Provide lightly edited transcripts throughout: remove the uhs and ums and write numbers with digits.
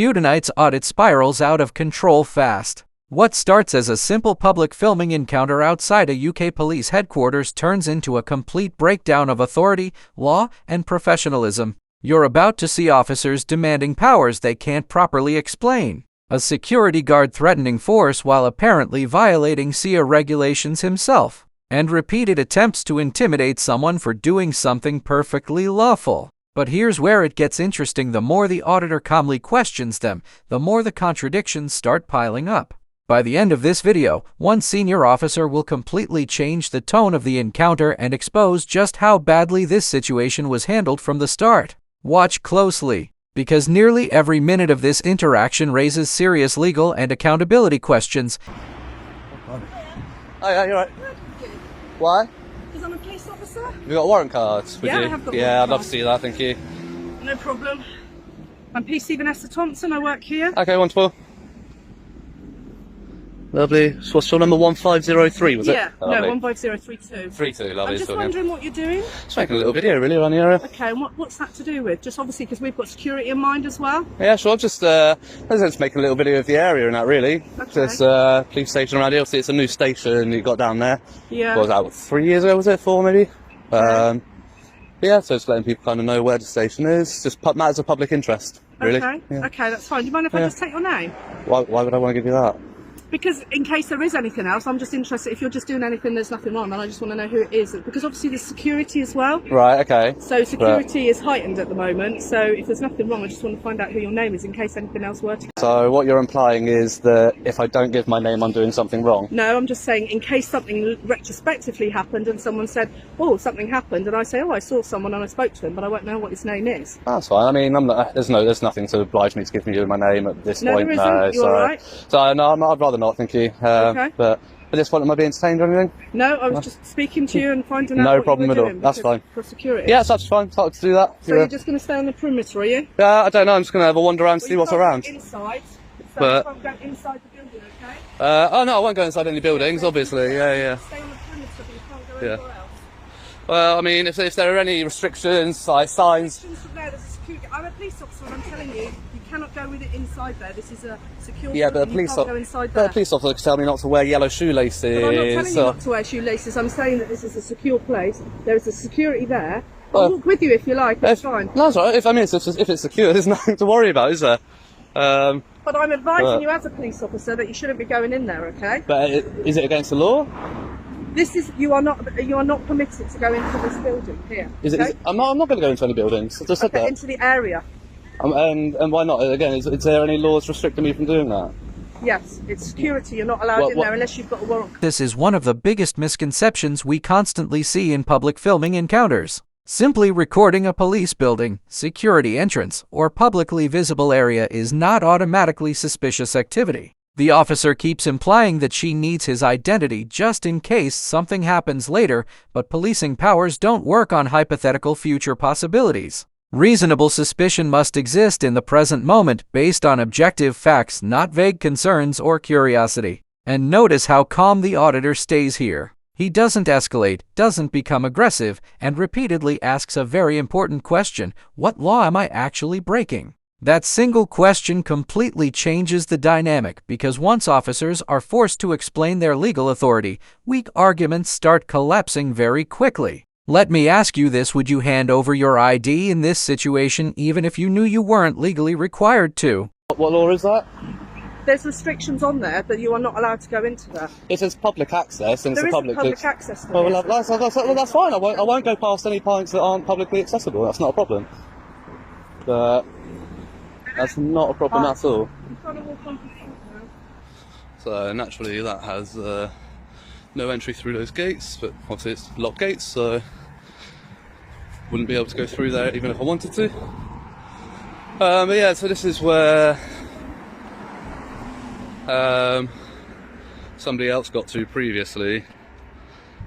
Tonight's audit spirals out of control fast. What starts as a simple public filming encounter outside a UK police headquarters turns into a complete breakdown of authority, law, and professionalism. You're about to see officers demanding powers they can't properly explain, a security guard threatening force while apparently violating SIA regulations himself, and repeated attempts to intimidate someone for doing something perfectly lawful. But here's where it gets interesting. The more the auditor calmly questions them, the more the contradictions start piling up. By the end of this video, one senior officer will completely change the tone of the encounter and expose just how badly this situation was handled from the start. Watch closely, because nearly every minute of this interaction raises serious legal and accountability questions. Oh yeah, you're right. Why? Because I'm a police officer. Have you got warrant cards? Yeah, I have got Yeah, warrant I'd love to cards. see that, thank you. No problem. I'm PC Vanessa Thompson, I work here. Okay, wonderful. Lovely. So what's your number? 1503, was it? Yeah, no, Lovely. 15032. 32, lovely. I'm just wondering what you're doing. Just making a little video really around the area. Okay, and what's that to do with? Just obviously because we've got security in mind as well. Yeah, sure. Just making a little video of the area and that really. Okay. There's police station around here. Obviously it's a new station you got down there. Yeah. What was that, 3 years ago, was it? 4 maybe? Yeah, so just letting people kind of know where the station is. Just matters of public interest, really. Okay, Yeah. okay, that's fine. Do you mind if I just take your name? Why would I want to give you that? Because in case there is anything else, I'm just interested. If you're just doing anything, there's nothing wrong, and I just want to know who it is. Because obviously there's security as well. Right, okay. So security is heightened at the moment. So if there's nothing wrong, I just want to find out who your name is in case anything else were to. So what you're implying is that if I don't give my name, I'm doing something wrong? No, I'm just saying in case something retrospectively happened and someone said, oh, something happened, and I say, oh, I saw someone and I spoke to him, but I won't know what his name is. That's fine. I mean, there's nothing to oblige me to give you my name at this No, point. there isn't. You're all right. So no, I'd rather not, thank you. Okay. But at this point, am I being entertained or anything? No, I was just speaking to you and finding out No what problem you were at all. doing That's because- fine. For security. Yeah, that's fine. It's hard to do that. So you're just going to stay on the perimeter, are you? Yeah, I don't know. I'm just going to have a wander around, see Well, you what's can't around. go inside. So But- you can't go inside the building, okay? Oh no, I won't go inside any buildings, obviously. Yeah. Stay on the perimeter, but you can't go Yeah. anywhere else. Well, I mean, if there are any restrictions, like signs. Restrictions from there, there's a security. I'm a police officer and I'm telling you, you cannot go with it inside there. This is a secure Yeah, but building, you can't go inside there. the police officer can tell me not to wear yellow shoelaces. But I'm not telling you not to wear shoelaces. I'm saying that this is a secure place. There is a security there. I'll walk with you if you like. It's fine. No, that's all right. If it's secure, there's nothing to worry about, is there? But I'm advising you as a police officer that you shouldn't be going in there. Okay? But is it against the law? This is you are not permitted to go into this building here. Is okay? it? I'm not going to go into any buildings. I just said Okay, that. into the area. And why not? Again, is there any laws restricting me from doing that? Yes, it's security. You're not allowed in there unless you've got a warrant. This is one of the biggest misconceptions we constantly see in public filming encounters. Simply recording a police building, security entrance, or publicly visible area is not automatically suspicious activity. The officer keeps implying that she needs his identity just in case something happens later, but policing powers don't work on hypothetical future possibilities. Reasonable suspicion must exist in the present moment based on objective facts, not vague concerns or curiosity. And notice how calm the auditor stays here. He doesn't escalate, doesn't become aggressive, and repeatedly asks a very important question: what law am I actually breaking? That single question completely changes the dynamic because once officers are forced to explain their legal authority, weak arguments start collapsing very quickly. Let me ask you this: would you hand over your ID in this situation even if you knew you weren't legally required to? What law is that? There's restrictions on there that you are not allowed to go into there. It says public access, and There it's a isn't public access to Well, this. that's fine. I won't go past any points that aren't publicly accessible. That's not a problem. But that's not a problem at all. I'm trying to walk on to the front now. So naturally, that has no entry through those gates, but obviously it's locked gates, so wouldn't be able to go through there even if I wanted to. But yeah, so this is where somebody else got to previously.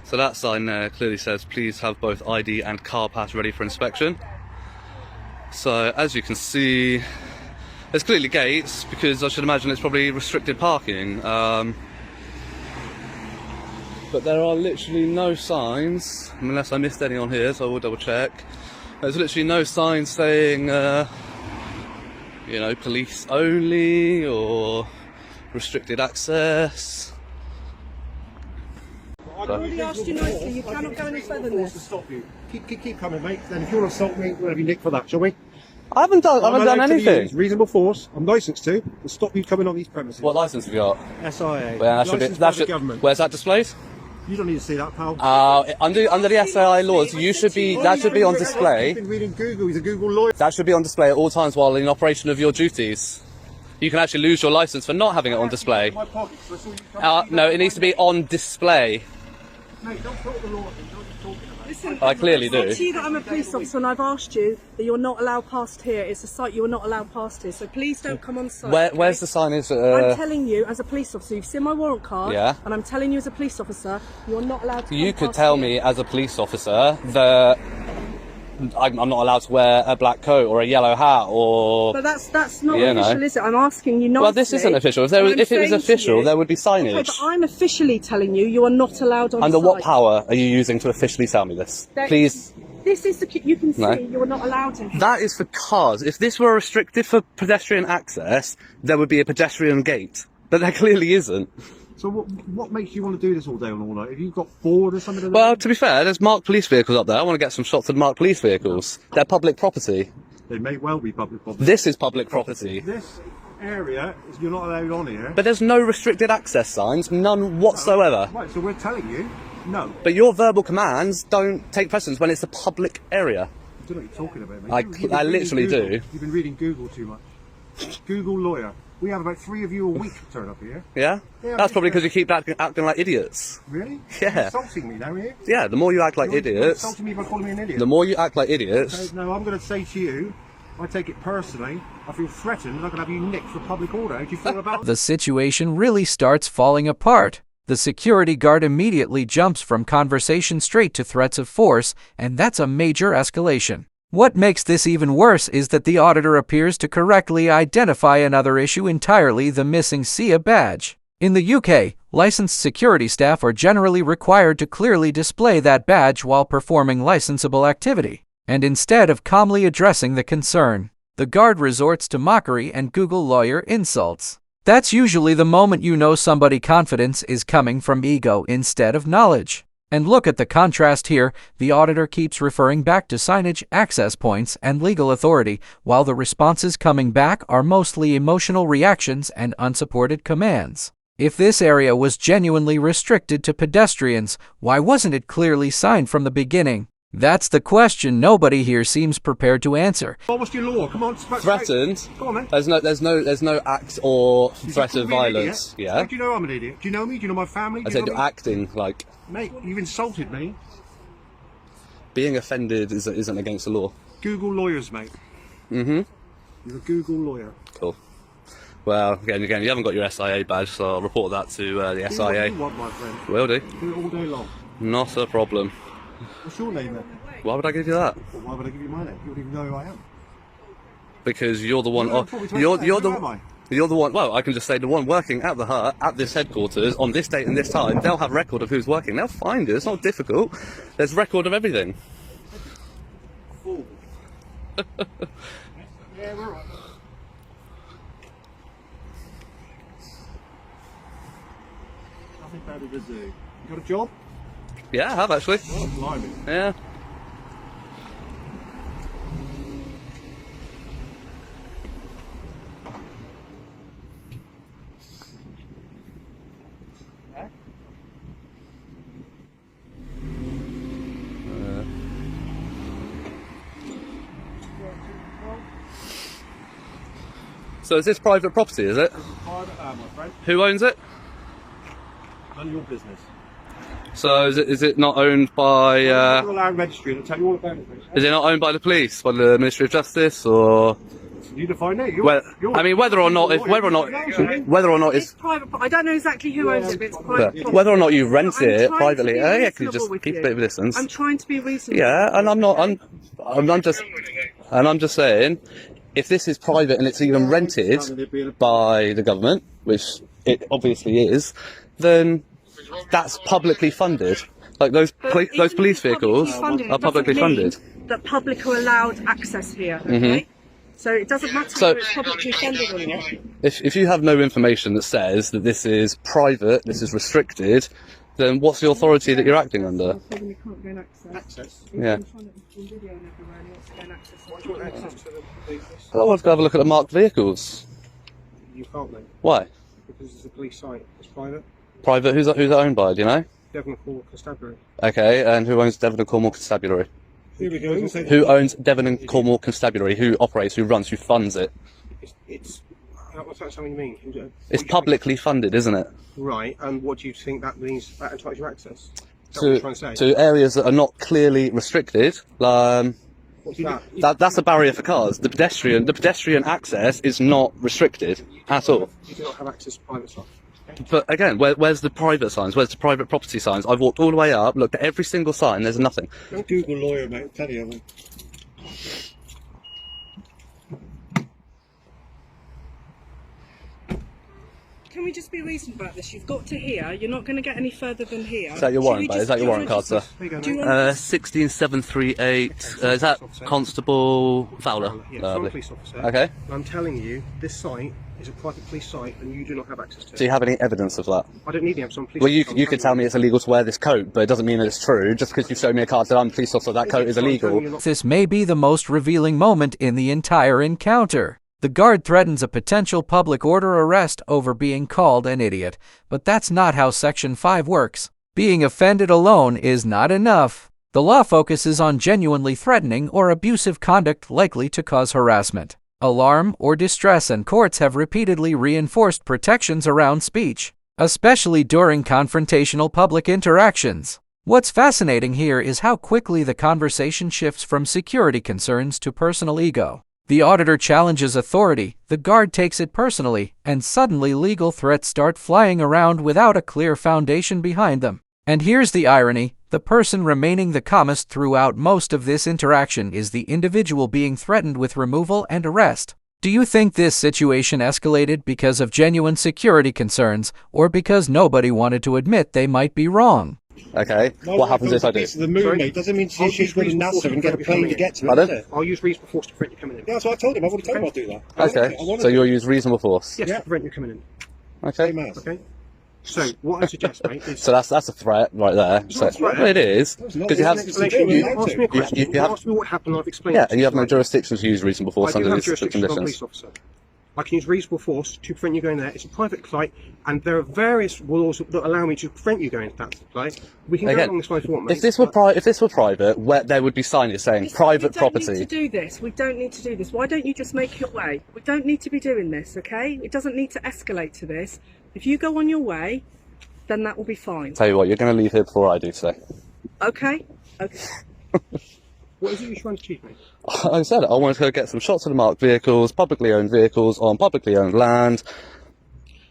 So that sign there clearly says please have both ID and car pass ready for inspection. So as you can see, there's clearly gates because I should imagine it's probably restricted parking. But there are literally no signs, unless I missed any on here, so I will double check. There's literally no signs saying you know, police only or restricted access. I've already asked you nicely, you cannot go any further than this. To stop you. Keep coming, mate. Then if you want to assault me, we'll have you nicked for that, shall we? I haven't done anything. Reasonable force. I'm licensed to stop you coming on these premises. What license have you got? SIA. Well, Licensed by the government. Where's that displayed? You don't need to see that, pal. Under the SIA laws, that should be on display. You've been reading Google. He's a Google lawyer. That should be on display at all times while in operation of your duties. You can actually lose your license for not having it on display. My pocket, so I saw you come No, it needs to be on display. Mate, don't put the law in. Don't be talking about it. Listen, I clearly do. I've said to you that I'm a police officer and I've asked you that you're not allowed past here. It's a site you're not allowed past here, so please don't come on site. Where's the signage? I'm telling you, as a police officer, you've seen my warrant card, Yeah. and I'm telling you as a police officer, you're not allowed to You come could past tell here. me as a police officer that I'm not allowed to wear a black coat or a yellow hat or... But that's not You know. official, is it? I'm asking you nicely. Well, this isn't official. If and I'm it was saying to official, you- there would be Okay, signage. but I'm officially telling you, you are not allowed on Under site. what power are you using to officially tell me this? Please. This is you can see No. you're not allowed in. That is for cars. If this were restricted for pedestrian access, there would be a pedestrian gate. But there clearly isn't. So what makes you want to do this all day and all night? Have you got bored or something? Well, to be fair, there's marked police vehicles up there. I want to get some shots of marked police vehicles. They're public property. They may well be public property. This is public property. This area, you're not allowed on here. But there's no restricted access signs, none whatsoever. Right, so we're telling you, no. But your verbal commands don't take precedence when it's a public area. I don't know what you're talking about, mate. You've been I reading literally Google. do. You've been reading Google too much. Google lawyer. We have about 3 of you a week turn up here. Yeah? Yeah, That's probably yeah. because you keep acting like idiots. Really? Yeah. You're insulting me now, here. Yeah, the more you act like You're idiots, insulting me by calling me an idiot. the more you act like idiots, So, no, I'm going to say to you, I take it personally. I feel threatened and I can have you nicked for public order. How do you feel about The situation really starts falling apart. The security guard immediately jumps from conversation straight to threats of force, and that's a major escalation. What makes this even worse is that the auditor appears to correctly identify another issue entirely: the missing SIA badge. In the UK, licensed security staff are generally required to clearly display that badge while performing licensable activity. And instead of calmly addressing the concern, the guard resorts to mockery and Google lawyer insults. That's usually the moment you know somebody's confidence is coming from ego instead of knowledge. And look at the contrast here. The auditor keeps referring back to signage, access points, and legal authority, while the responses coming back are mostly emotional reactions and unsupported commands. If this area was genuinely restricted to pedestrians, why wasn't it clearly signed from the beginning? That's the question nobody here seems prepared to answer. Oh, what's your law? Come on, threatened. Go on, then. There's no act or threat of call me an violence. idiot? Yeah. How do you know I'm an idiot? Do you know me? Do you know my family? I Do you said know me? acting like Mate, you've insulted me. being offended isn't against the law. Google lawyers, mate. Mhm. You're a Google lawyer. Cool. Well, again, you haven't got your SIA badge, so I'll report that to the Do what SIA. you want, my friend. Will do. Do it all day long. Not a problem. What's your name, then? Why would I give you that? Well, why would I give you my name? You don't even know who I am. Because you're the one. No, talk me to You're myself. the. Who am I? You're the one. Well, I can just say the one working at the hut at this headquarters on this date and this time. They'll have record of who's working. They'll find it. It's not difficult. There's record of everything. Fool. Yeah, we're right. Nothing better to do. You got a job? Yeah, I have actually. Oh, blimey. Yeah. So is this private property, is it? Private, my friend. Who owns it? None of your business. So is it not owned by I'm not allowed registry. I'll tell you all about it. Mate. is it not owned by the police, by the Ministry of Justice, or You define it. I mean whether or not it's Private. I don't know exactly who owns it, but it's private. property. whether or not you rent I'm it trying privately. to be Oh yeah, can you reasonable just with keep a you. bit of a distance? I'm trying to be reasonable. Yeah, and I'm just saying, if this is private and it's even rented by the government, which it obviously is, then that's publicly funded. Like those But those even police if it's publicly vehicles funded, are it publicly doesn't mean funded. that public are allowed access here. Mm-hmm. Okay. So it doesn't matter So- whether it's publicly funded or not. If you have no information that says that this is private, this is restricted, then what's the authority that you're acting under? Then you can't gain access. Access. Yeah. He's trying to video everywhere and he wants to gain access. Why do you want access to the police? I want to go have a look at the marked vehicles. You can't, mate, Why? because it's a police site. It's private. Private? Who's it owned by? Do you know? Devon Cornwall Constabulary. Okay, and who owns Devon and Cornwall Constabulary? Here we go. Who owns Devon and Cornwall Constabulary? Who operates? Who runs? Who funds it? It's what's that something you mean? It's publicly funded, isn't it? Right, and what do you think that means? That entitles you access? Is that what you're trying to say? To areas that are not clearly restricted. What's that? That's a barrier for cars. The pedestrian access is not restricted at all. You do not have access to private stuff. But again, where's the private signs? Where's the private property signs? I've walked all the way up, looked at every single sign. There's nothing. Don't Google lawyer, mate. I'll tell you. Can we just be reasonable about this? You've got to here. You're not going to get any further than here. Is that your warrant, Is that your warrant card, sir? There you go, Do you mate. want 16738. Is that Constable Fowler? Yeah, I'm a Lovely. police officer. Okay. And I'm telling you, this site is a private police site, and you do not have access to it. Do you have any evidence of that? I don't need the evidence. I'm a police Well, you officer. could tell me it's illegal to wear this coat, but it doesn't mean that it's true. Just because you showed me a card that I'm a police officer, that coat is illegal. This may be the most revealing moment in the entire encounter. The guard threatens a potential public order arrest over being called an idiot, but that's not how Section 5 works. Being offended alone is not enough. The law focuses on genuinely threatening or abusive conduct likely to cause harassment, alarm, or distress, and courts have repeatedly reinforced protections around speech, especially during confrontational public interactions. What's fascinating here is how quickly the conversation shifts from security concerns to personal ego. The auditor challenges authority, the guard takes it personally, and suddenly legal threats start flying around without a clear foundation behind them. And here's the irony, the person remaining the calmest throughout most of this interaction is the individual being threatened with removal and arrest. Do you think this situation escalated because of genuine security concerns, or because nobody wanted to admit they might be wrong? Okay. What happens if I do? The moon, mate, doesn't mean I'll she's use going to reasonable NASA force and get a to plane to prevent get to it. Pardon? isn't it? I'll use reasonable force to prevent you coming in. Yeah, that's what I told him. I've already told him I'll do that. Okay. I wanna So do you'll it. use reasonable force. Yes, Yeah. to prevent you coming in. Okay. Same as. Okay. So what I suggest, mate, is So that's a threat right there. So not a threat. well, it is not. because you have It's Escalation. you- You asked me a question. you You have- asked me what happened. I've explained. yeah, it to and you have no So jurisdiction to use reasonable force I do under have these strict jurisdiction as a conditions. police officer. I can use reasonable force to prevent you going there. It's a private flight, and there are various laws that allow me to prevent you going to that flight. We can go Again, along this way if you want, mate. if this were private, where there would be signage saying private We don't need property. to do this. We don't need to do this. Why don't you just make your way? We don't need to be doing this, okay? It doesn't need to escalate to this. If you go on your way, then that will be fine. Tell you what, you're going to leave here before I do today. Okay? Okay. What is it you're trying to achieve, mate? Like I said, I wanted to go get some shots of the marked vehicles, publicly owned vehicles on publicly owned land.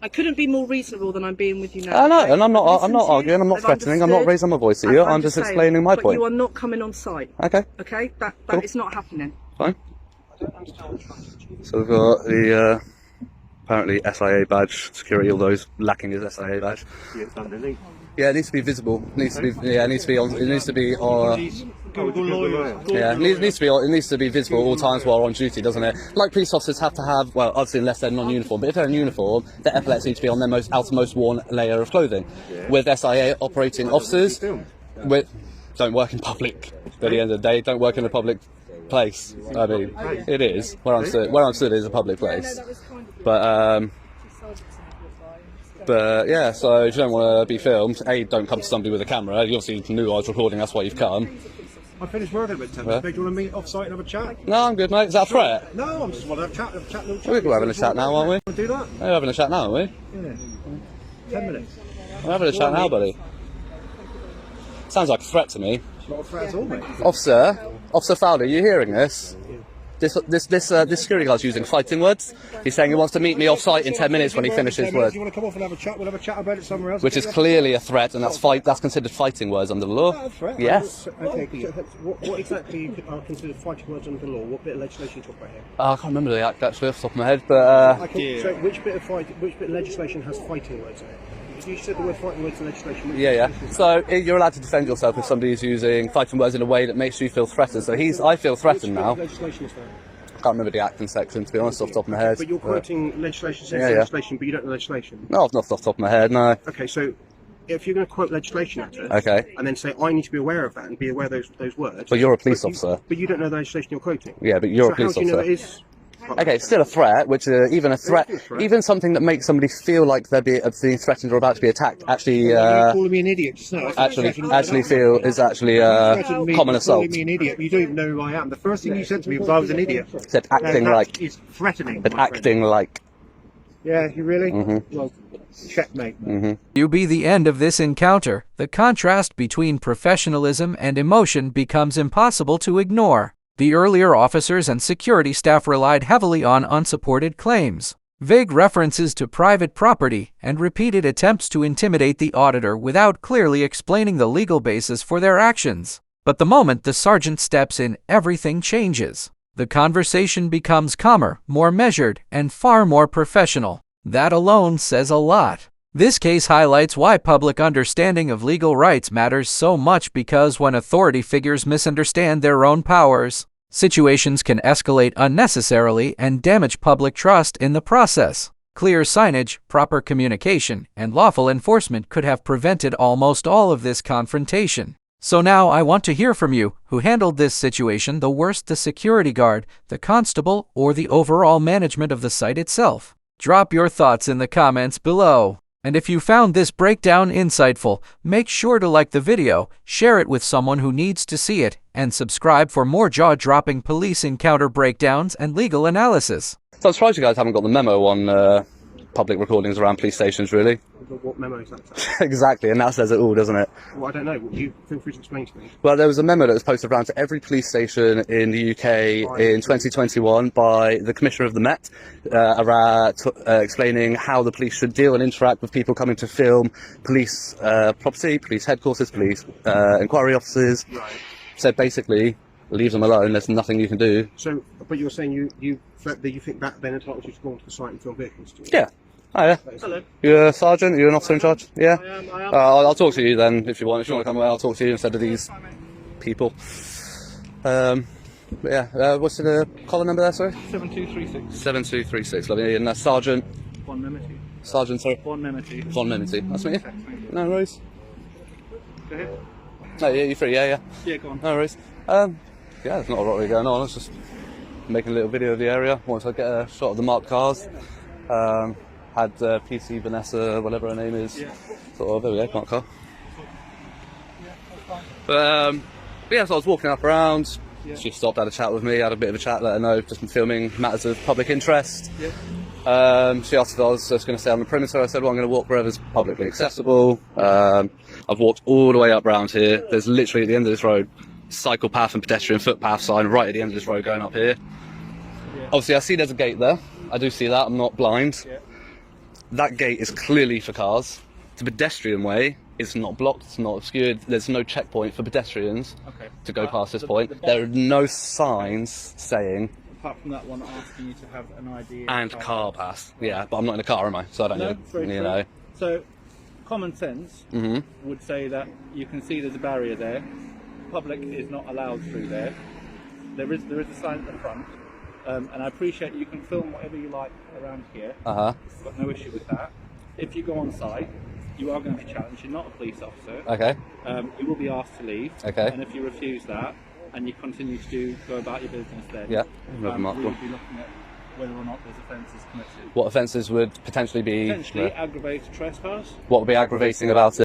I couldn't be more reasonable than I'm being with you now. I know, okay? and I'm not I've listened to arguing, you, I'm not I've threatening, I'm not understood, raising my voice to and you, I'm just saying, explaining my but point. you are not coming on site, Okay, okay? That Cool. is not happening. fine. I don't understand what you're trying to achieve. So we've got the apparently SIA badge, security, although he's lacking his SIA badge. Yeah, it needs to be visible. It needs to be. Yeah, it needs to be on. It needs to be on. Google lawyer. Yeah, it needs to be. It needs to be visible all times while on duty, doesn't it? Like police officers have to have. Well, obviously, unless they're non-uniform, but if they're in uniform, their epaulets need to be on their outermost worn layer of clothing. With SIA operating officers, don't work in public. At the end of the day, don't work in a public place. I mean, it is where I'm stood. Where I'm stood is a public place. But yeah, so if you don't want to be filmed, A, don't come to somebody with a camera. You obviously knew I was recording, that's why you've come. I finished work at about 10 Yeah. minutes. Do you want to meet off-site and have a chat? No, I'm good, mate. Is that a threat? No, I'm just want to have a chat. We're having a chat now, aren't we? Want to do that? We're having a chat now, aren't we? Yeah. 10 minutes. We're having a chat now, buddy. Sounds like a threat to me. It's not a threat at all, mate. Officer Fowler, you hearing this? This security guard's using fighting words. He's saying he wants to meet me off-site in 10 minutes when he finishes work, You want to come off and have a chat? We'll have a chat about it somewhere else. which is clearly a threat, and that's considered fighting words under the law. Not a threat. Yes. Okay, so what exactly are considered fighting words under the law? What bit of legislation you talk about here? I can't remember the act actually off the top of my head, but Okay, so which bit of legislation has fighting words in it? You said the word fighting words in legislation. Which yeah. legislation is So you're allowed to defend yourself if somebody is using fighting words in a way that makes you feel threatened. So I feel that? threatened now. Which bit of legislation is that? can't remember the acting section, to be honest, off the top of my head. But you're quoting legislation, says Yeah, yeah. legislation, but you don't know legislation. No, not off the top of my head, no. Okay, so if you're going to quote legislation at it, Okay. and then say, I need to be aware of that and be aware of those words. But you're a police officer. But you don't know the legislation you're quoting. Yeah, but you're a police how do you know officer. it is... Okay, it's still a threat, which even a threat, even something that makes somebody feel like they're being threatened or about to be attacked, actually, You're calling me an idiot just now. actually feel is actually common assault. Calling me an idiot. You don't even know who I am. The first thing you said to me was I was an idiot. Said acting That like. is threatening. But my friend. acting like. Yeah, you really? Mm-hmm. Well, checkmate. You be the end of this encounter. The contrast between professionalism and emotion becomes impossible to ignore. The earlier officers and security staff relied heavily on unsupported claims, vague references to private property, and repeated attempts to intimidate the auditor without clearly explaining the legal basis for their actions. But the moment the sergeant steps in, everything changes. The conversation becomes calmer, more measured, and far more professional. That alone says a lot. This case highlights why public understanding of legal rights matters so much, because when authority figures misunderstand their own powers, situations can escalate unnecessarily and damage public trust in the process. Clear signage, proper communication, and lawful enforcement could have prevented almost all of this confrontation. So now I want to hear from you. Who handled this situation the worst, the security guard, the constable, or the overall management of the site itself? Drop your thoughts in the comments below. And if you found this breakdown insightful, make sure to like the video, share it with someone who needs to see it, and subscribe for more jaw-dropping police encounter breakdowns and legal analysis. So I'm surprised you guys haven't got the memo on public recordings around police stations, really. What memo is that? Exactly, and that says it all, doesn't it? Well, I don't know. You feel free to explain to me. Well, there was a memo that was posted around to every police station in the UK in 2021 by the Commissioner of the Met, explaining how the police should deal and interact with people coming to film police property, police headquarters, police inquiry offices. Right. So basically, leave them alone. There's nothing you can do. So, but you're saying you think that then entitles you to go onto the site and film vehicles? Do you? Yeah. Oh, yeah. Hello. You're a sergeant? Are you an officer in charge? Yeah? I am. I'll talk to you then, if you want. If you want to come away, I'll talk to you instead of these people. But yeah, what's the collar number there, sorry? 7236. 7236, lovely. And Sergeant? One Memity. Sergeant, sorry? One Memity. Von Minity. Nice to meet you. No worries. Go ahead. No, yeah, you're free, yeah. Yeah, go on. No worries. Yeah, there's not a lot really going on. It's just making a little video of the area. Once I get a shot of the marked cars. Had PC Vanessa, whatever her name is. Yeah. Sort of, there we go, marked car. But yeah, so I was walking up around. Yeah. She stopped, had a chat with me, had a bit of a chat, let her know just been filming matters of public interest. Yeah. She asked if I was just going to stay on the perimeter. I said, well, I'm going to walk wherever's publicly accessible. I've walked all the way up round here. There's literally at the end of this road, cycle path and pedestrian footpath sign right at the end of this road going up here. Yeah. Obviously, I see there's a gate there. I do see that. I'm not blind. Yeah. That gate is clearly for cars. It's a pedestrian way. It's not blocked. It's not obscured. There's no checkpoint for pedestrians to go past this point. There are no signs saying Apart from that one asking you to have an ID and car pass. Yeah, but I'm not in a car, am I? So I don't No, know. very You true. know. So, common sense would say that you can see there's a barrier there. Public is not allowed through there. There is a sign at the front, and I appreciate you can film whatever you like around here. Uh-huh. I've got no issue with that. If you go on site, you are going to be challenged. You're not a police officer. Okay. You will be asked to leave. Okay. And if you refuse that, and you continue to go about your business, then Yeah. we would be looking at whether or not there's offences committed. What offences would potentially be? Potentially aggravated trespass. What would be aggravating about it?